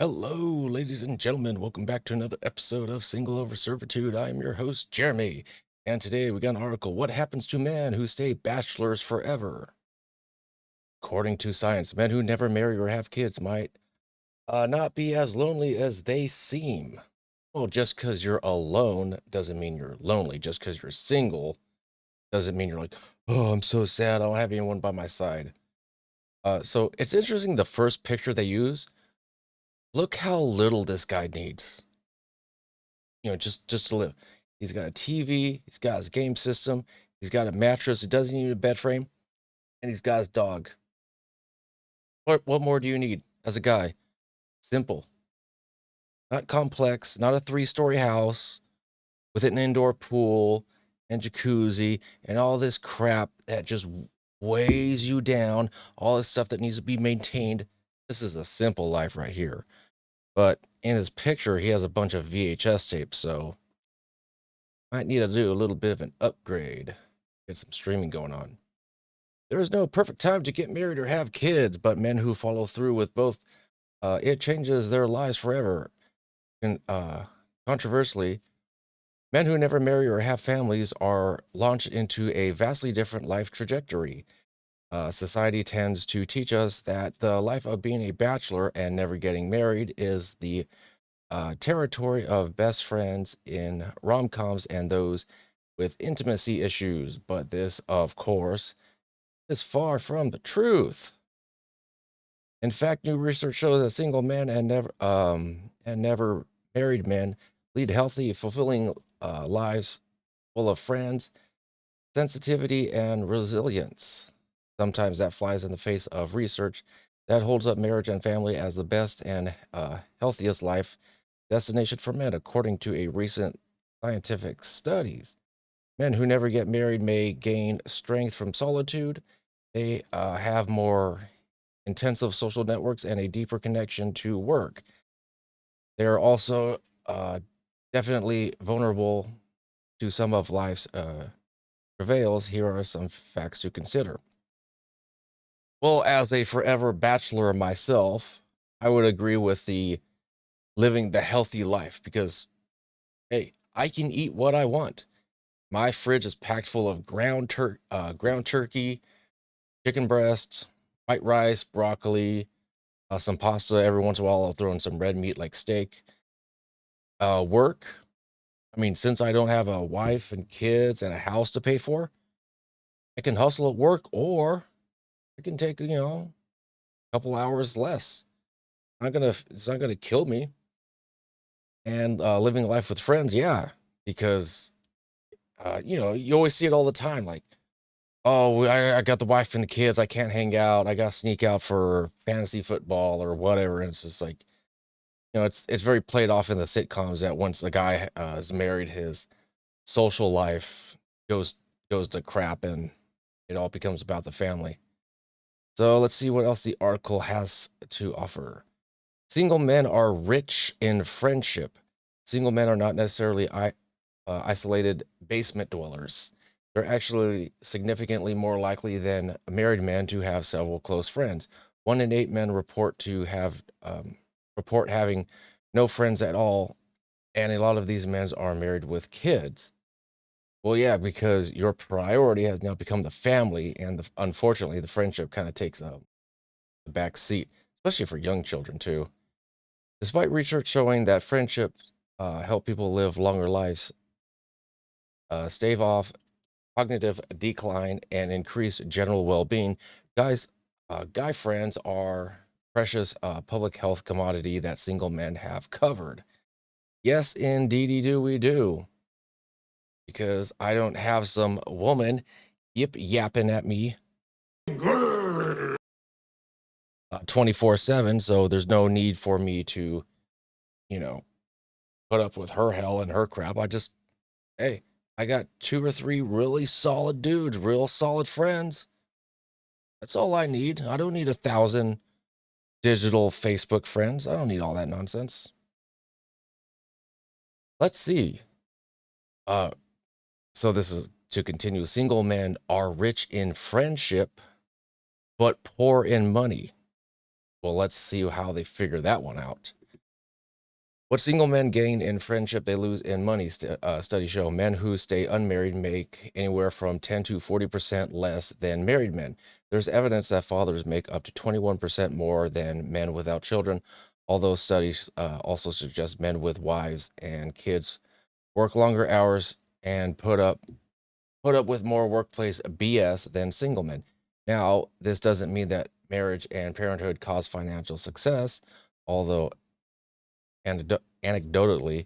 Hello, ladies and gentlemen. Welcome back to another episode of Single Over Servitude. I am your host, Jeremy. And today we got an article, What Happens to Men Who Stay Bachelors Forever? According to science, men who never marry or have kids might not be as lonely as they seem. Well, just because you're alone doesn't mean you're lonely. Just because you're single doesn't mean you're like, oh, I'm so sad. I don't have anyone by my side. So it's interesting the first picture they use. Look how little this guy needs. Just to live. He's got a TV, he's got his game system, he's got a mattress, he doesn't need a bed frame, and he's got his dog. What more do you need as a guy? Simple, not complex, not a 3-story house with an indoor pool and jacuzzi and all this crap that just weighs you down, all this stuff that needs to be maintained. This is a simple life right here. But in his picture, he has a bunch of VHS tapes, so might need to do a little bit of an upgrade, get some streaming going on. There is no perfect time to get married or have kids, but men who follow through with both, it changes their lives forever. And controversially, men who never marry or have families are launched into a vastly different life trajectory. Society tends to teach us that the life of being a bachelor and never getting married is the territory of best friends in rom-coms and those with intimacy issues, but this, of course, is far from the truth. In fact, new research shows that single men and never married men lead healthy, fulfilling lives full of friends, sensitivity, and resilience. Sometimes that flies in the face of research that holds up marriage and family as the best and healthiest life destination for men, according to a recent scientific studies. Men who never get married may gain strength from solitude. They have more intensive social networks and a deeper connection to work. They're also definitely vulnerable to some of life's travails. Here are some facts to consider. Well, as a forever bachelor myself, I would agree with the living the healthy life because, hey, I can eat what I want. My fridge is packed full of ground turkey, chicken breasts, white rice, broccoli, some pasta. Every once in a while, I'll throw in some red meat like steak. Work. I mean, since I don't have a wife and kids and a house to pay for, I can hustle at work, or I can take a couple hours less. It's not gonna kill me. And living life with friends, yeah, because you always see it all the time, like, oh, I got the wife and the kids. I can't hang out. I got to sneak out for fantasy football or whatever. And it's just like, it's very played off in the sitcoms that once a guy is married, his social life goes goes to crap, and it all becomes about the family. So let's see what else the article has to offer. Single men are rich in friendship. Single men are not necessarily isolated basement dwellers. They're actually significantly more likely than married men to have several close friends. 1 in 8 men report having no friends at all, and a lot of these men are married with kids. Well, yeah, because your priority has now become the family, and unfortunately, the friendship kind of takes a back seat, especially for young children too. Despite research showing that friendships help people live longer lives, stave off cognitive decline, and increase general well-being. Guys, guy friends are precious public health commodity that single men have covered. Yes, indeedy do we do, because I don't have some woman yip yapping at me 24/7, so there's no need for me to, you know, put up with her hell and her crap. Hey, I got 2 or 3 really solid dudes, real solid friends. That's all I need. I don't need 1,000 digital Facebook friends. I don't need all that nonsense. Let's see. Uh, so this is to continue. Single men are rich in friendship, but poor in money. Well, let's see how they figure that one out. What single men gain in friendship, they lose in money. Studies show men who stay unmarried make anywhere from 10 to 40% less than married men. There's evidence that fathers make up to 21% more than men without children, although studies also suggest men with wives and kids work longer hours and put up with more workplace BS than single men. Now, this doesn't mean that marriage and parenthood cause financial success, although anecdotally,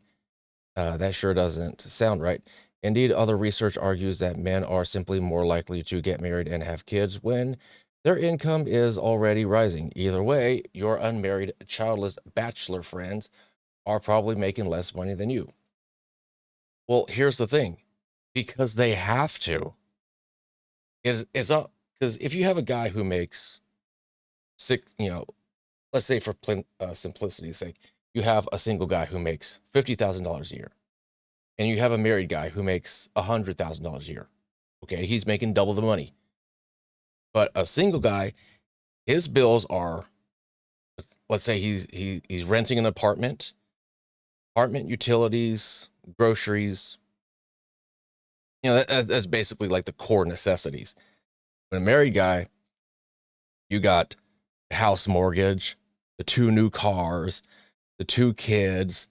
that sure doesn't sound right. Indeed, other research argues that men are simply more likely to get married and have kids when their income is already rising. Either way, your unmarried, childless bachelor friends are probably making less money than you. Well, here's the thing, because they have to. Is up because if you have a guy who makes six, let's say for simplicity's sake, you have a single guy who makes $50,000 a year, and you have a married guy who makes $100,000 a year. Okay, he's making double the money. But a single guy, his bills are, let's say he's renting an apartment, utilities, groceries. That's basically like the core necessities. When a married guy, you got house mortgage, the 2 new cars, the 2 kids,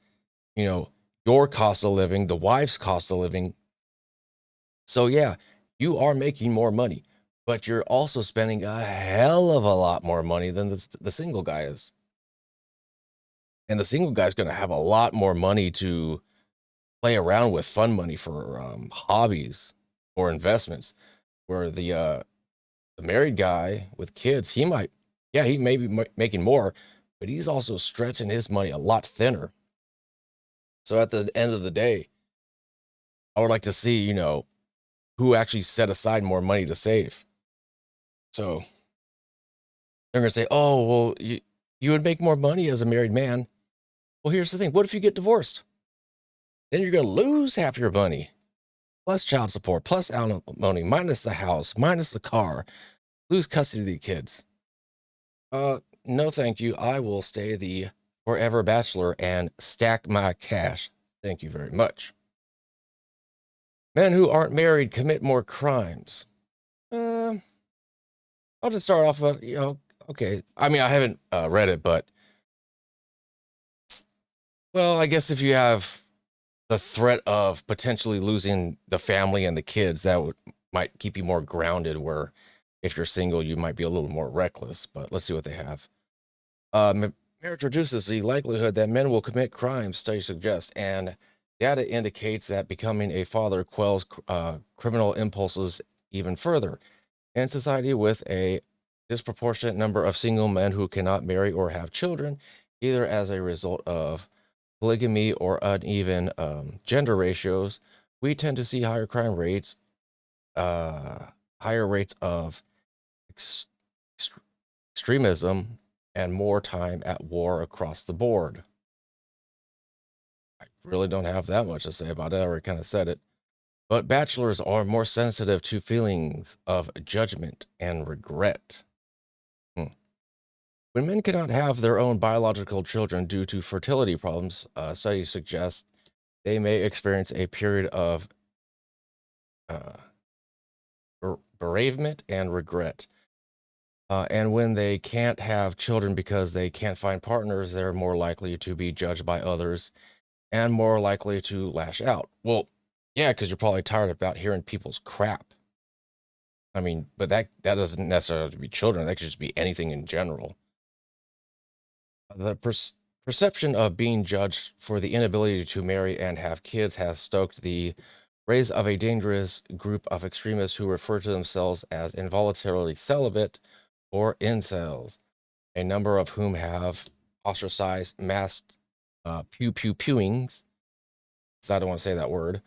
your cost of living, the wife's cost of living. So yeah, you are making more money, but you're also spending a hell of a lot more money than the single guy is. And the single guy's going to have a lot more money to play around with, fun money for hobbies or investments, where the married guy with kids, he may be making more, but he's also stretching his money a lot thinner. So at the end of the day, I would like to see, who actually set aside more money to save. So they're going to say, oh, well, you would make more money as a married man. Well, here's the thing. What if you get divorced? Then you're going to lose half your money, plus child support, plus alimony, minus the house, minus the car, lose custody of the kids. No, thank you. I will stay the forever bachelor and stack my cash. Thank you very much. Men who aren't married commit more crimes. I'll just start off with, okay. I mean, I haven't read it, but well, I guess if you have the threat of potentially losing the family and the kids, that might keep you more grounded, where if you're single, you might be a little more reckless. But let's see what they have. Marriage reduces the likelihood that men will commit crimes, studies suggest, and data indicates that becoming a father quells criminal impulses even further. In society with a disproportionate number of single men who cannot marry or have children, either as a result of polygamy or uneven gender ratios, we tend to see higher crime rates, higher rates of extremism, and more time at war across the board. I really don't have that much to say about it. I already kind of said it. But bachelors are more sensitive to feelings of judgment and regret. When men cannot have their own biological children due to fertility problems, studies suggest they may experience a period of uh, bereavement and regret. And when they can't have children because they can't find partners, they're more likely to be judged by others and more likely to lash out. Well, yeah, because you're probably tired about hearing people's crap. I mean, but that doesn't necessarily have to be children. That could just be anything in general. The perception of being judged for the inability to marry and have kids has stoked the rise of a dangerous group of extremists who refer to themselves as involuntarily celibate or incels, a number of whom have ostracized masked pew pew pewings. So I don't want to say that word.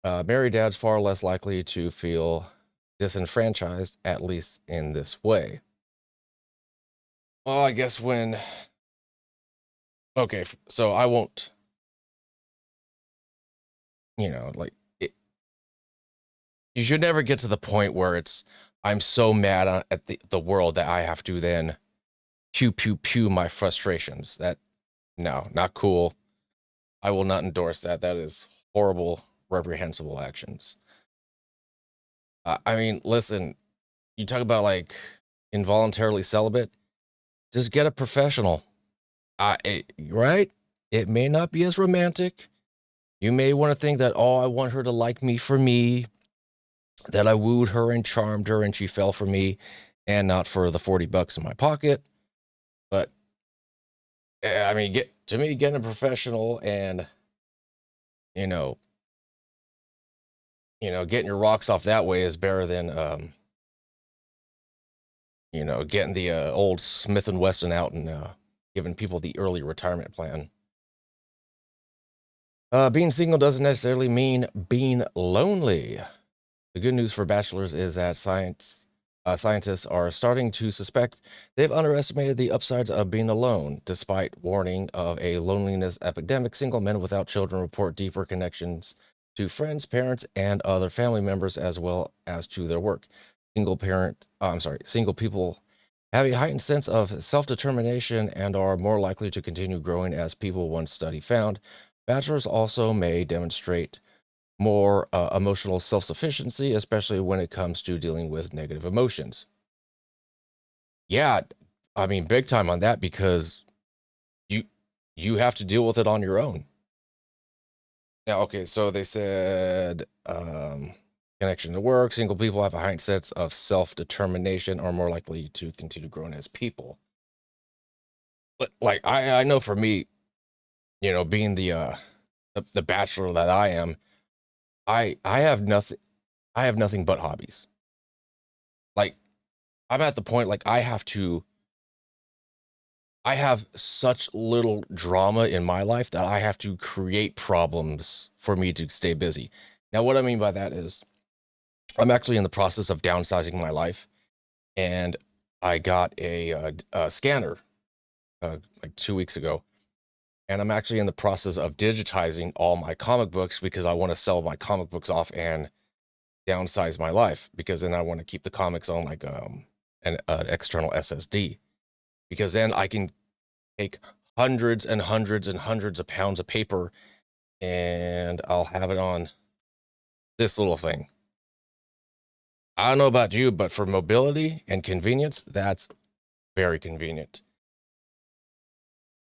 Married dads far less likely to feel disenfranchised, at least in this way. Well, I guess okay, so I won't, like it, you should never get to the point where I'm so mad at the world that I have to then pew pew pew my frustrations. That, no, not cool. I will not endorse that. That is horrible, reprehensible actions. I mean, listen, you talk about like involuntarily celibate, just get a professional. Right? It may not be as romantic. You may want to think that, oh, I want her to like me for me, that I wooed her and charmed her and she fell for me and not for the $40 in my pocket. But I mean, getting a professional and, you know, getting your rocks off that way is better than, getting the old Smith and Wesson out and giving people the early retirement plan. Being single doesn't necessarily mean being lonely. The good news for bachelors is that scientists are starting to suspect they've underestimated the upsides of being alone. Despite warning of a loneliness epidemic, single men without children report deeper connections to friends, parents, and other family members, as well as to their work. Single people have a heightened sense of self-determination and are more likely to continue growing, as people one study found. Bachelors also may demonstrate more emotional self-sufficiency, especially when it comes to dealing with negative emotions. Yeah, I mean, big time on that, because you you have to deal with it on your own. Now, okay, so they said connection to work, single people have a heightened sense of self-determination, are more likely to continue growing as people. But like I know for me, being the bachelor that I am, I have nothing but hobbies. Like, I'm at the point, like, I have such little drama in my life that I have to create problems for me to stay busy. Now, what I mean by that is I'm actually in the process of downsizing my life, and I got a scanner like 2 weeks ago, and I'm actually in the process of digitizing all my comic books because I want to sell my comic books off and downsize my life, because then I want to keep the comics on like an external SSD, because then I can take hundreds and hundreds and hundreds of pounds of paper and I'll have it on this little thing. I don't know about you, but for mobility and convenience, that's very convenient.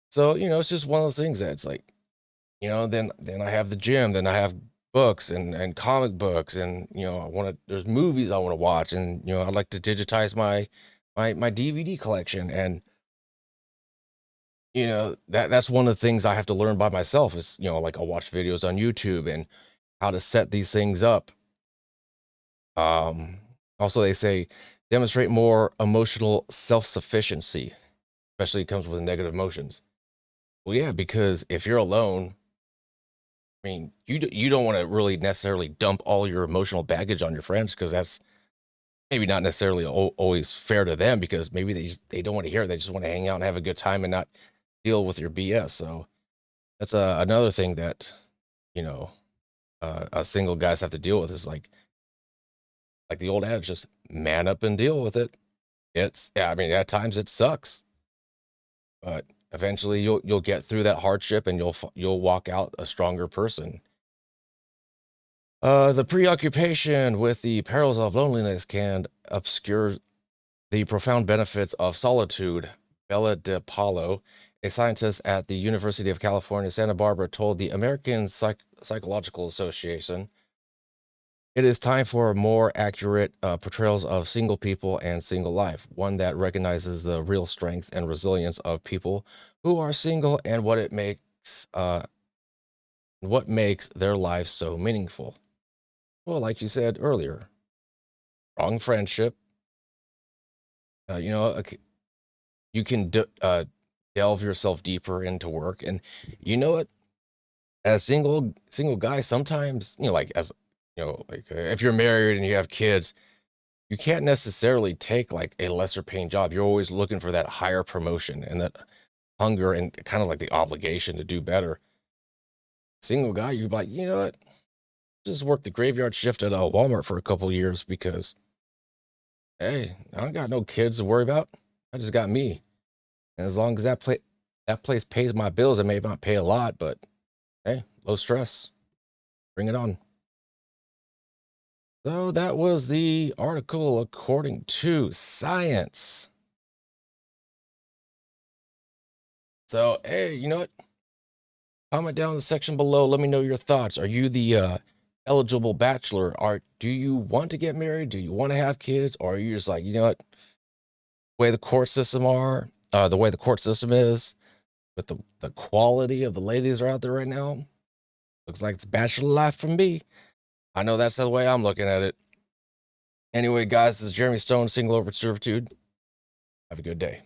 So, it's just one of those things that it's like, then I have the gym, then I have books and comic books, and I want to there's movies I want to watch, and I'd like to digitize my DVD collection. And that's one of the things I have to learn by myself is, like I'll watch videos on YouTube and how to set these things up. Um, Also, they say demonstrate more emotional self-sufficiency, especially it comes with negative emotions. Well, yeah, because if you're alone, I mean, you don't want to really necessarily dump all your emotional baggage on your friends, because that's maybe not necessarily always fair to them, because maybe they don't want to hear it. They just want to hang out and have a good time and not deal with your BS. So that's another thing that you know single guys have to deal with, is like the old adage, just man up and deal with it. Yeah, I mean, at times it sucks, but eventually you'll get through that hardship, and you'll walk out a stronger person. The preoccupation with the perils of loneliness can obscure the profound benefits of solitude. Bella DePaulo, a scientist at the University of California, Santa Barbara, told the American Psychological Association it is time for more accurate portrayals of single people and single life, one that recognizes the real strength and resilience of people who are single, and what makes their lives so meaningful. Well, like you said earlier, strong friendship. You can delve yourself deeper into work, and you know what? As single guy, sometimes like if you're married and you have kids, you can't necessarily take like a lesser paying job. You're always looking for that higher promotion and that hunger and kind of like the obligation to do better. Single guy, you're like, you know what? Just work the graveyard shift at Walmart for a couple years, because hey, I don't got no kids to worry about. I just got me. And as long as that place pays my bills, it may not pay a lot, but Hey, low stress. Bring it on. So that was the article according to science. So, hey, you know what? Comment down in the section below. Let me know your thoughts. Are you the eligible bachelor? Do you want to get married? Do you want to have kids? Or are you just like, you know what? The way the court system the way the court system is, with the quality of the ladies are out there right now, looks like it's bachelor life for me. I know that's the way I'm looking at it. Anyway, guys, this is Jeremy Stone, Single Over Servitude. Have a good day.